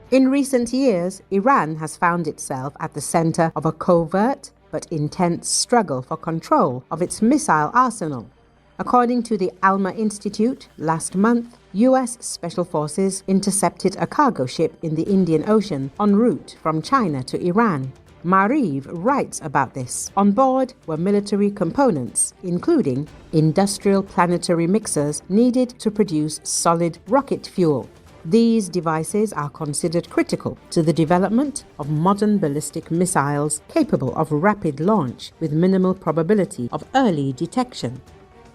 In recent years, Iran has found itself at the center of a covert but intense struggle for control of its missile arsenal. According to the Alma Institute, last month, U.S. Special Forces intercepted a cargo ship in the Indian Ocean en route from China to Iran. Maariv writes about this. On board were military components, including industrial planetary mixers needed to produce solid rocket fuel. These devices are considered critical to the development of modern ballistic missiles capable of rapid launch with minimal probability of early detection.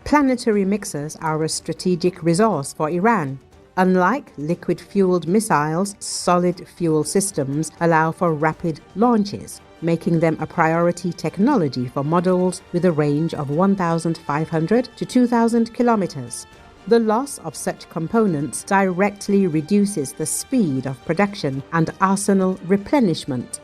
Planetary mixers are a strategic resource for Iran. Unlike liquid-fueled missiles, solid fuel systems allow for rapid launches, making them a priority technology for models with a range of 1,500 to 2,000 kilometers. The loss of such components directly reduces the speed of production and arsenal replenishment.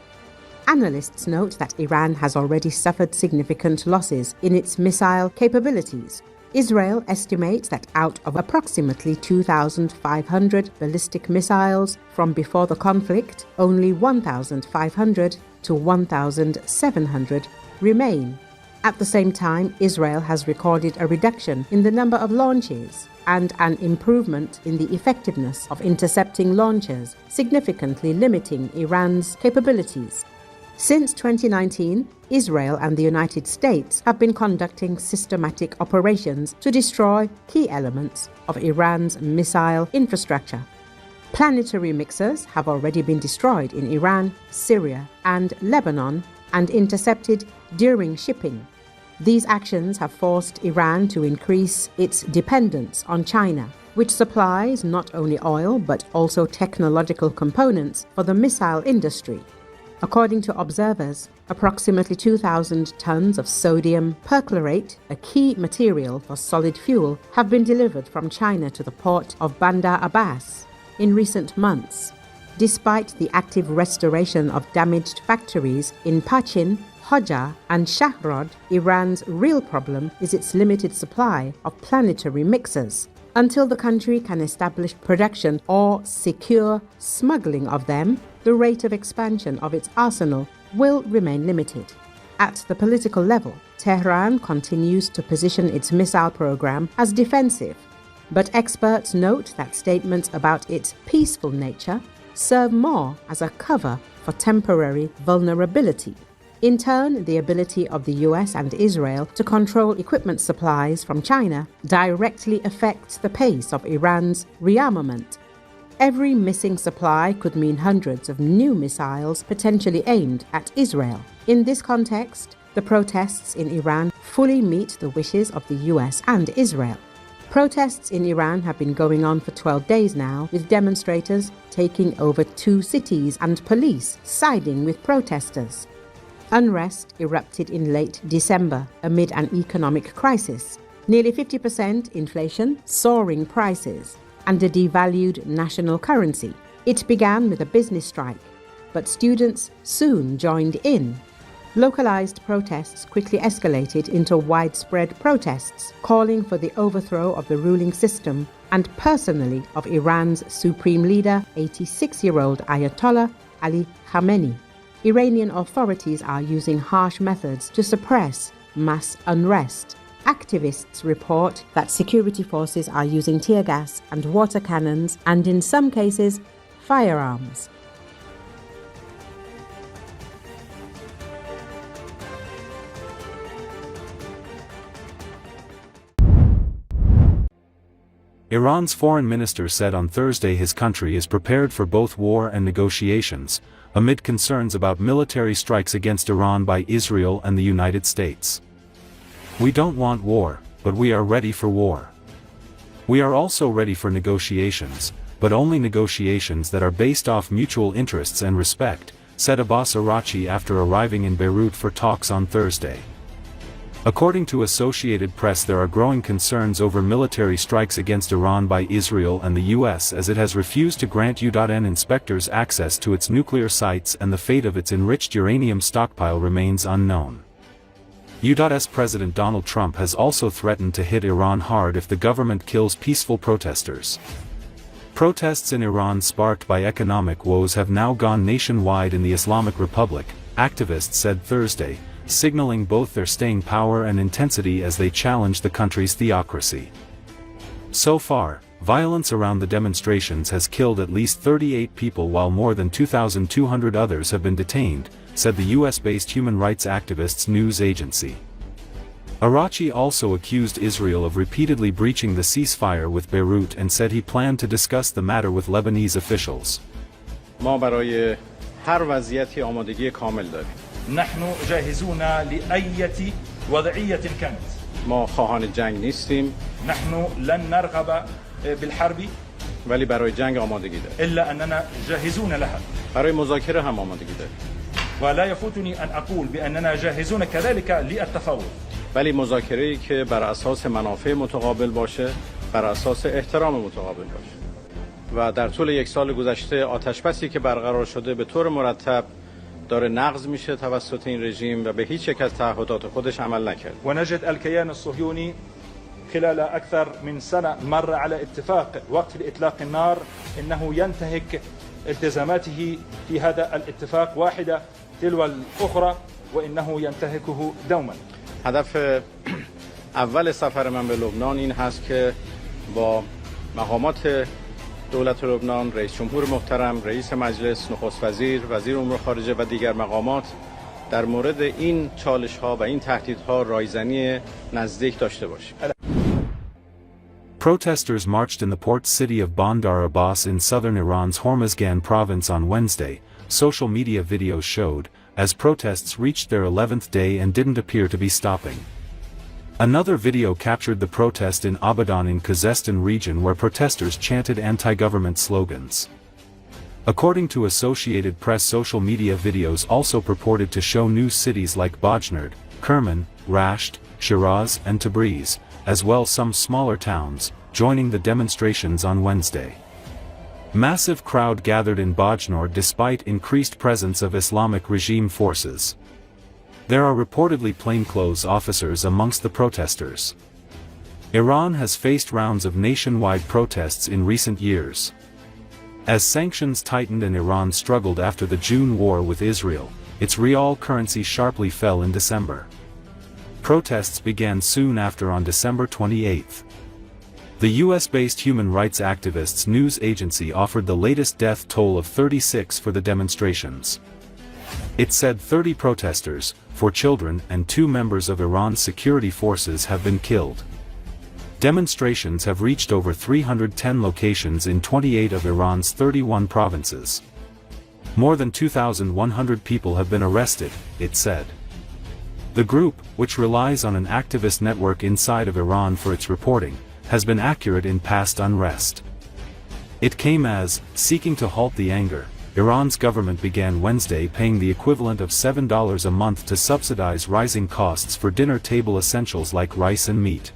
Analysts note that Iran has already suffered significant losses in its missile capabilities. Israel estimates that out of approximately 2,500 ballistic missiles from before the conflict, only 1,500 to 1,700 remain. At the same time, Israel has recorded a reduction in the number of launches and an improvement in the effectiveness of intercepting launches, significantly limiting Iran's capabilities. Since 2019, Israel and the United States have been conducting systematic operations to destroy key elements of Iran's missile infrastructure. Planetary mixers have already been destroyed in Iran, Syria, and Lebanon and intercepted during shipping. These actions have forced Iran to increase its dependence on China, which supplies not only oil but also technological components for the missile industry. According to observers, approximately 2,000 tons of sodium perchlorate, a key material for solid fuel, have been delivered from China to the port of Bandar Abbas in recent months. Despite the active restoration of damaged factories in Pachin, Hoja, and Shahrod, Iran's real problem is its limited supply of planetary mixers. Until the country can establish production or secure smuggling of them, the rate of expansion of its arsenal will remain limited. At the political level, Tehran continues to position its missile program as defensive, but experts note that statements about its peaceful nature serve more as a cover for temporary vulnerability. In turn, the ability of the US and Israel to control equipment supplies from China directly affects the pace of Iran's rearmament. Every missing supply could mean hundreds of new missiles potentially aimed at Israel. In this context, the protests in Iran fully meet the wishes of the US and Israel. Protests in Iran have been going on for 12 days now, with demonstrators taking over 2 cities and police siding with protesters. Unrest erupted in late December amid an economic crisis, nearly 50% inflation, soaring prices, and a devalued national currency. It began with a business strike, but students soon joined in. Localized protests quickly escalated into widespread protests, calling for the overthrow of the ruling system and personally of Iran's supreme leader, 86-year-old Ayatollah Ali Khamenei. Iranian authorities are using harsh methods to suppress mass unrest. Activists report that security forces are using tear gas and water cannons and, in some cases, firearms. Iran's foreign minister said on Thursday his country is prepared for both war and negotiations, amid concerns about military strikes against Iran by Israel and the United States. "We don't want war, but we are ready for war. We are also ready for negotiations, but only negotiations that are based off mutual interests and respect," said Abbas Araghchi after arriving in Beirut for talks on Thursday. According to Associated Press, there are growing concerns over military strikes against Iran by Israel and the US, as it has refused to grant U.N inspectors access to its nuclear sites, and the fate of its enriched uranium stockpile remains unknown. U.S. President Donald Trump has also threatened to hit Iran hard if the government kills peaceful protesters. Protests in Iran sparked by economic woes have now gone nationwide in the Islamic Republic, activists said Thursday, signaling both their staying power and intensity as they challenge the country's theocracy. So far, violence around the demonstrations has killed at least 38 people while more than 2,200 others have been detained, said the US-based human rights activists news agency. Arachi also accused Israel of repeatedly breaching the ceasefire with Beirut and said he planned to discuss the matter with Lebanese officials. ما برای هر وضعیتی آمادگی کامل داریم. نحن جاهزون لأي وضعية كانت. ما خواهان جنگ نیستیم. نحن لن نرغب بالحرب. ولی برای جنگ آمادگی داریم. إلا أننا جاهزون لها. برای مذاکره هم آمادگی داریم. ولا يفوتني أن أقول بأننا جاهزون كذلك للتفاوض. ولی مذاکره‌ای که بر اساس منافع متقابل باشه، بر اساس احترام متقابل باشه. و در طول یک سال گذشته آتشبسی که برقرار شده به طور مرتب داره نقض میشه توسط این رژیم و به هیچ یک از تعهدات خودش عمل نکرد. ونجد الكيان الصهيوني خلال أكثر من سنة مر على اتفاق وقف إطلاق النار إنه ينتهك التزاماته في هذا الاتفاق واحدة تلو الأخرى وإنه ينتهكه دوما. هدف اول سفر من به لبنان این هست که با مقامات دولت لبنان، رئیس جمهور محترم، رئیس مجلس، نخست وزیر، وزیر امور خارجه و دیگر مقامات در مورد این چالش‌ها و این تهدیدها رایزنی نزدیک داشته باشیم. Protesters marched in the port city of Bandar Abbas in southern Iran's Hormozgan province on Wednesday, social media videos showed, as protests reached their 11th day and didn't appear to be stopping. Another video captured the protest in Abadan in Khuzestan region where protesters chanted anti-government slogans. According to Associated Press, social media videos also purported to show new cities like Bajnard, Kerman, Rasht, Shiraz and Tabriz, as well some smaller towns, joining the demonstrations on Wednesday. Massive crowd gathered in Bajnard despite increased presence of Islamic regime forces. There are reportedly plainclothes officers amongst the protesters. Iran has faced rounds of nationwide protests in recent years. As sanctions tightened and Iran struggled after the June war with Israel, its rial currency sharply fell in December. Protests began soon after on December 28. The US-based human rights activists news agency offered the latest death toll of 36 for the demonstrations. It said 30 protesters, 4 children and 2 members of Iran's security forces have been killed. Demonstrations have reached over 310 locations in 28 of Iran's 31 provinces. More than 2,100 people have been arrested, it said. The group, which relies on an activist network inside of Iran for its reporting, has been accurate in past unrest. It came as, seeking to halt the anger, Iran's government began Wednesday paying the equivalent of $7 a month to subsidize rising costs for dinner table essentials like rice and meat.